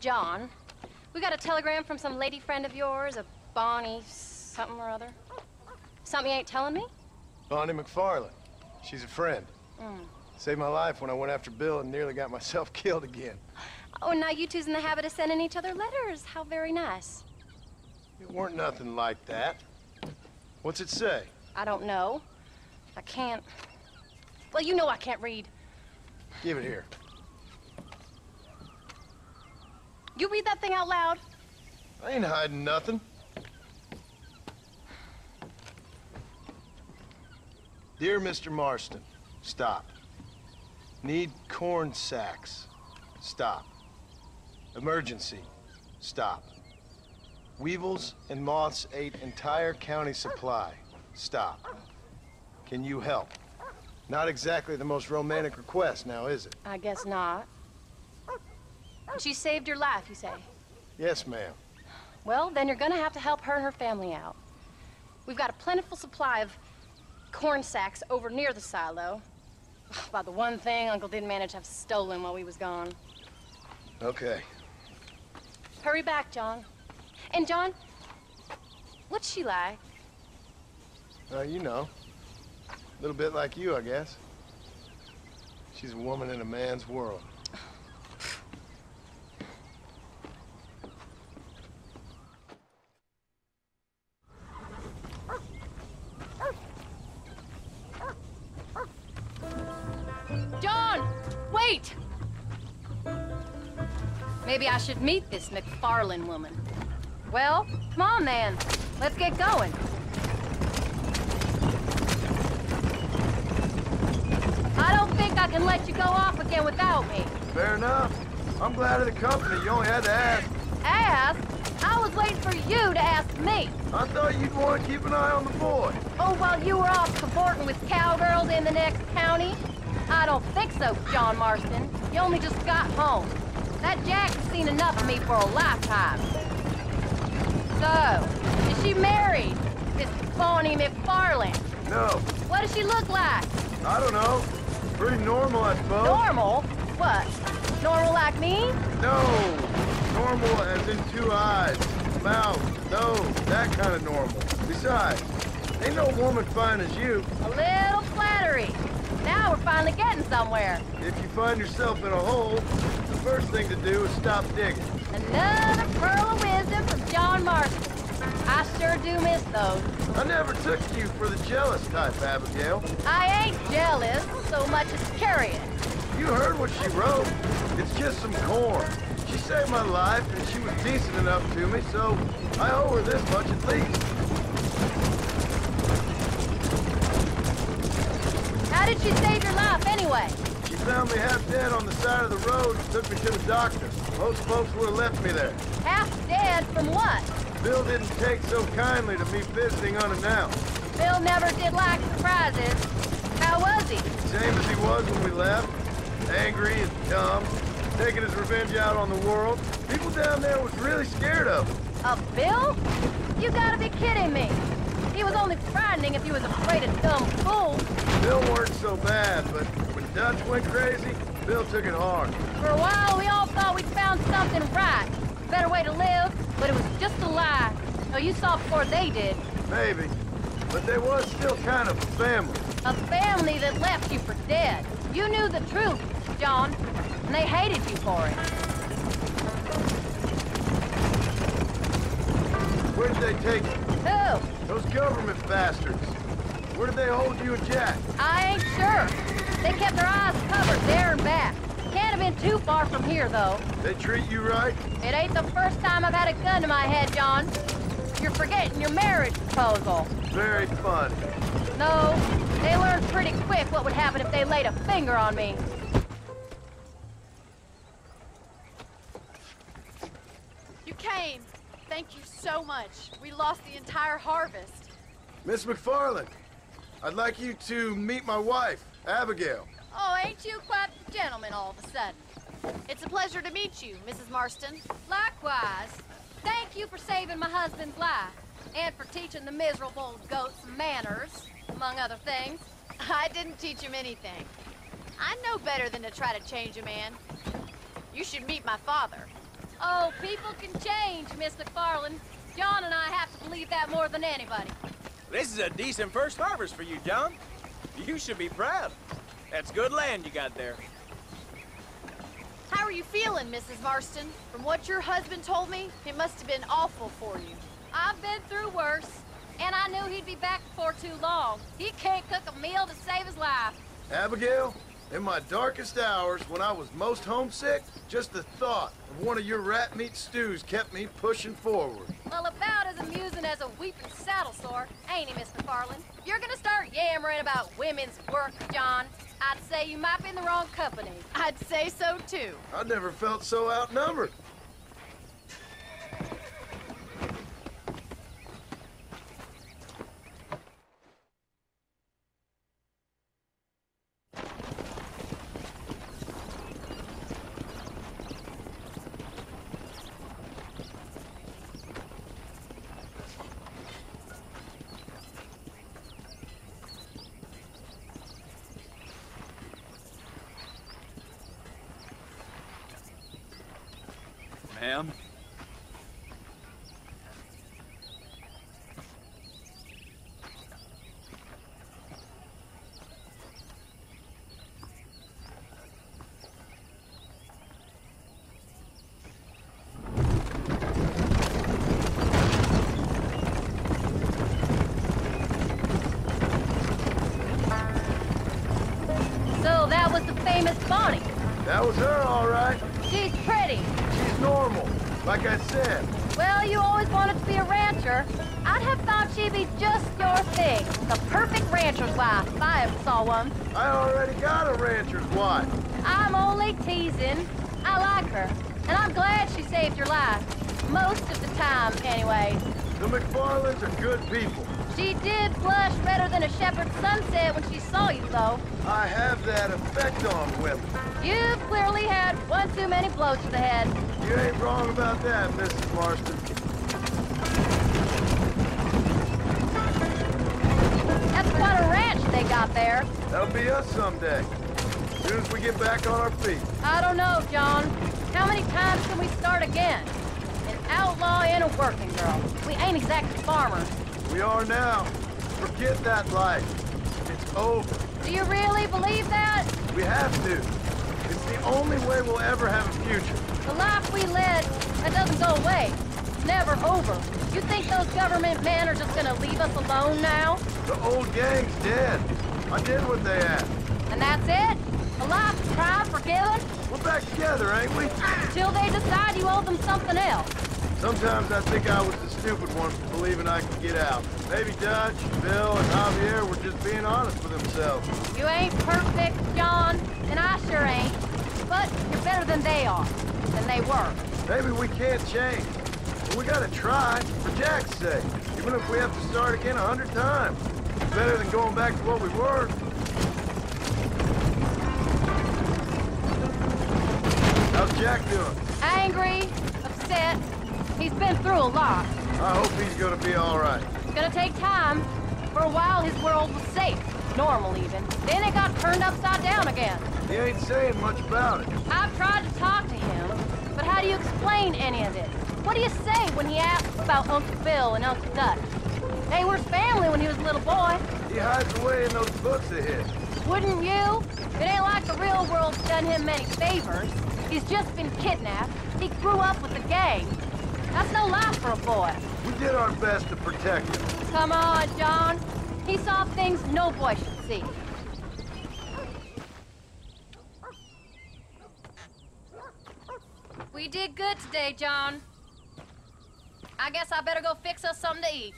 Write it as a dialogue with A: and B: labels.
A: John, we got a telegram from some lady friend of yours, a Bonnie something or other. Something you ain't telling me?
B: Bonnie McFarland. She's a friend.
A: Mm.
B: Saved my life when I went after Bill and nearly got myself killed again.
A: Oh, and now you two's in the habit of sending each other letters. How very nice.
B: It weren't nothing like that. What's it say?
A: I don't know. I can't... Well, you know I can't read.
B: Give it here.
A: You read that thing out loud?
B: I ain't hiding nothing. Dear Mr. Marston, stop. Need corn sacks. Stop. Emergency. Stop. Weevils and moths ate entire county supply. Stop. Can you help? Not exactly the most romantic request now, is it?
A: I guess not. She saved your life, you say?
B: Yes, ma'am.
A: Well, then you're gonna have to help her and her family out. We've got a plentiful supply of corn sacks over near the silo. About the one thing Uncle didn't manage to have stolen while we was gone.
B: Okay.
A: Hurry back, John. And John, what's she like?
B: You know. A little bit like you, I guess. She's a woman in a man's world.
A: John! Wait! Maybe I should meet this McFarland woman. Well, come on then. Let's get going. I don't think I can let you go off again without me.
B: Fair enough. I'm glad of the company. You only had to ask.
A: Ask? I was waiting for you to ask me.
B: I thought you'd want to keep an eye on the boy.
A: Oh, while you were off cavorting with cowgirls in the next county? I don't think so, John Marston. You only just got home. That Jack has seen enough of me for a lifetime. So, is she married? This Bonnie McFarland?
B: No.
A: What does she look like?
B: I don't know. Pretty normal, I suppose.
A: Normal? What? Normal like me?
B: No. Normal as in 2 eyes, mouth, nose, that kind of normal. Besides, ain't no woman fine as you.
A: A little flattery. Now we're finally getting somewhere.
B: If you find yourself in a hole, the first thing to do is stop digging.
A: Another pearl of wisdom from John Marston. I sure do miss those.
B: I never took you for the jealous type, Abigail.
A: I ain't jealous so much as curious.
B: You heard what she wrote. It's just some corn. She saved my life, and she was decent enough to me, so I owe her this much at least.
A: How did she save your life, anyway?
B: She found me half dead on the side of the road and took me to the doctor. Most folks would have left me there.
A: Half dead from what?
B: Bill didn't take so kindly to me visiting unannounced.
A: Bill never did like surprises. How was he?
B: Same as he was when we left. Angry and dumb. Taking his revenge out on the world. People down there was really scared of him.
A: Of Bill? You gotta be kidding me. He was only frightening if he was afraid of dumb fools.
B: Bill weren't so bad, but when Dutch went crazy, Bill took it hard.
A: For a while, we all thought we'd found something right. Better way to live, but it was just a lie. Oh, you saw before they did.
B: Maybe. But they was still kind of a family.
A: A family that left you for dead. You knew the truth, John, and they hated you for it.
B: Where did they take you?
A: Who?
B: Those government bastards. Where did they hold you and Jack?
A: I ain't sure. They kept their eyes covered there and back. Can't have been too far from here, though.
B: They treat you right?
A: It ain't the first time I've had a gun to my head, John. You're forgetting your marriage proposal.
B: Very funny.
A: No, they learned pretty quick what would happen if they laid a finger on me.
C: You came. Thank you so much. We lost the entire harvest.
B: Miss McFarland, I'd like you to meet my wife, Abigail.
A: Oh, ain't you quite the gentleman all of a sudden?
C: It's a pleasure to meet you, Mrs. Marston.
A: Likewise. Thank you for saving my husband's life, and for teaching the miserable goats manners, among other things.
C: I didn't teach him anything. I know better than to try to change a man. You should meet my father.
A: Oh, people can change, Miss McFarland. John and I have to believe that more than anybody.
D: This is a decent first harvest for you, John. You should be proud. That's good land you got there.
C: How are you feeling, Mrs. Marston? From what your husband told me, it must have been awful for you.
A: I've been through worse, and I knew he'd be back before too long. He can't cook a meal to save his life.
B: Abigail, in my darkest hours, when I was most homesick, just the thought of one of your rat meat stews kept me pushing forward.
A: Well, about as amusing as a weeping saddle sore, ain't he, Mr. Farland? If you're gonna start yammering about women's work, John, I'd say you might be in the wrong company.
C: I'd say so, too.
B: I never felt so outnumbered.
D: Ma'am?
A: So that was the famous Bonnie.
B: That was her, all right.
A: She's pretty.
B: She's normal, like I said.
A: Well, you always wanted to be a rancher. I'd have thought she'd be just your thing. The perfect rancher's wife, if I ever saw one.
B: I already got a rancher's wife.
A: I'm only teasing. I like her, and I'm glad she saved your life. Most of the time, anyway.
B: The McFarlands are good people.
A: She did blush redder than a shepherd's sunset when she saw you, though.
B: I have that effect on women.
A: You've clearly had one too many blows to the head.
B: You ain't wrong about that, Mrs. Marston.
A: That's quite a ranch they got there.
B: That'll be us someday. As soon as we get back on our feet.
A: I don't know, John. How many times can we start again? An outlaw and a working girl. We ain't exactly farmers.
B: We are now. Forget that life. It's over.
A: Do you really believe that?
B: We have to. It's the only way we'll ever have a future.
A: The life we led, that doesn't go away. It's never over. You think those government men are just gonna leave us alone now?
B: The old gang's dead. I did what they asked.
A: And that's it? A life tried, forgiven?
B: We're back together, ain't we?
A: Till they decide you owe them something else.
B: Sometimes I think I was the stupid one for believing I could get out. Maybe Dutch, Bill, and Javier were just being honest with themselves.
A: You ain't perfect, John, and I sure ain't. But you're better than they are, than they were.
B: Maybe we can't change. But we gotta try, for Jack's sake. Even if we have to start again 100 times. It's better than going back to what we were. How's Jack doing?
A: Angry, upset. He's been through a lot.
B: I hope he's gonna be all right.
A: It's gonna take time. For a while, his world was safe. Normal, even. Then it got turned upside down again.
B: He ain't saying much about it.
A: I've tried to talk to him, but how do you explain any of this? What do you say when he asks about Uncle Bill and Uncle Dutch? They were his family when he was a little boy.
B: He hides away in those books of his.
A: Wouldn't you? It ain't like the real world's done him many favors. He's just been kidnapped. He grew up with the gang. That's no life for a boy.
B: We did our best to protect him.
A: Come on, John. He saw things no boy should see. We did good today, John. I guess I better go fix us something to eat.